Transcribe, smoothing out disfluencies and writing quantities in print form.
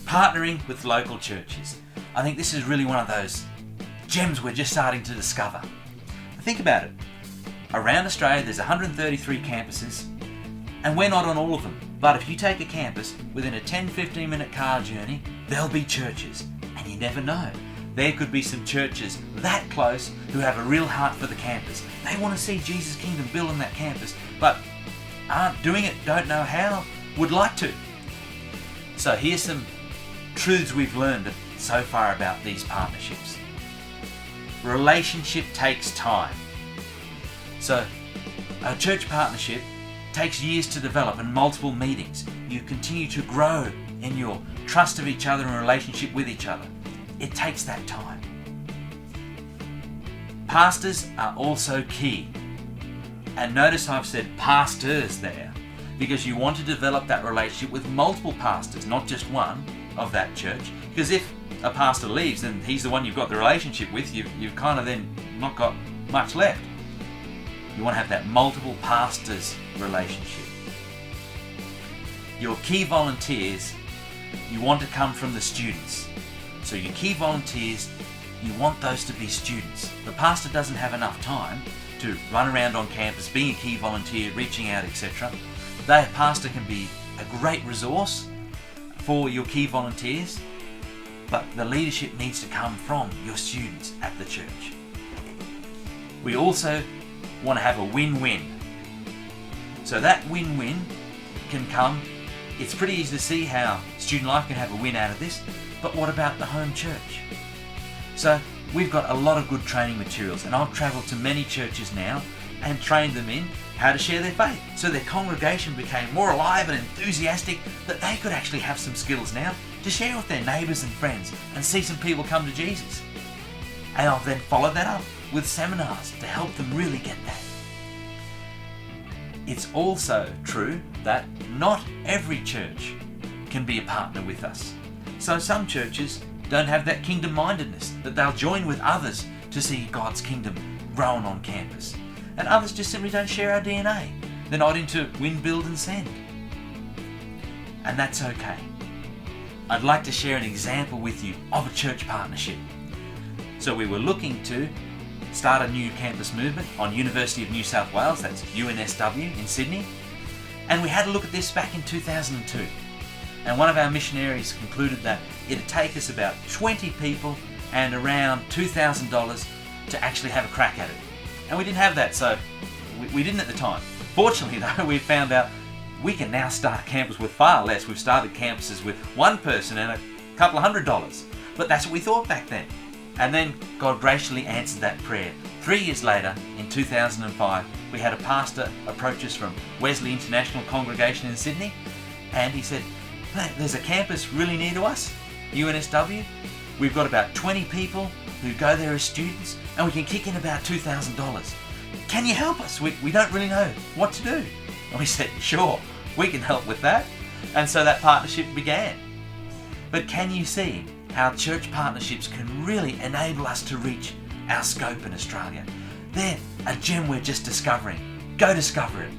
Partnering with local churches. I think this is really one of those gems we're just starting to discover. Think about it. Around Australia there's 133 campuses, and we're not on all of them. But if you take a campus, within a 10-15 minute car journey, there'll be churches. And you never know. There could be some churches that close who have a real heart for the campus. They want to see Jesus' kingdom built on that campus, but aren't doing it, don't know how, would like to. So here's some truths we've learned so far about these partnerships. Relationship takes time. So a church partnership takes years to develop and multiple meetings. You continue to grow in your trust of each other and relationship with each other. It takes that time. Pastors are also key. And notice I've said pastors there, because you want to develop that relationship with multiple pastors, not just one of that church. Because if a pastor leaves and he's the one you've got the relationship with, you've kind of then not got much left. You want to have that multiple pastors relationship. Your key volunteers, you want to come from the students. So your key volunteers, you want those to be students. The pastor doesn't have enough time to run around on campus, being a key volunteer, reaching out, etc. That pastor can be a great resource for your key volunteers, but the leadership needs to come from your students at the church. We also want to have a win-win. So that win-win can come. It's pretty easy to see how Student Life can have a win out of this, but what about the home church? So we've got a lot of good training materials, and I've travelled to many churches now and trained them in how to share their faith. So their congregation became more alive and enthusiastic that they could actually have some skills now to share with their neighbours and friends and see some people come to Jesus. And I've then followed that up with seminars to help them really get that. It's also true that not every church can be a partner with us. So some churches don't have that kingdom mindedness, that they'll join with others to see God's kingdom grown on campus. And others just simply don't share our DNA. They're not into win, build and send. And that's okay. I'd like to share an example with you of a church partnership. So we were looking to start a new campus movement on University of New South Wales, that's UNSW in Sydney. And we had a look at this back in 2002. And one of our missionaries concluded that it'd take us about 20 people and around $2,000 to actually have a crack at it. And we didn't have that, so we didn't at the time. Fortunately though, we found out we can now start a campus with far less. We've started campuses with one person and a couple of $100. But that's what we thought back then. And then God graciously answered that prayer. 3 years later, in 2005, we had a pastor approach us from Wesley International Congregation in Sydney, and he said, there's a campus really near to us, UNSW. We've got about 20 people who go there as students, and we can kick in about $2,000. Can you help us? We don't really know what to do. And we said, sure, we can help with that. And so that partnership began. But can you see how church partnerships can really enable us to reach our scope in Australia? They're a gem we're just discovering. Go discover it.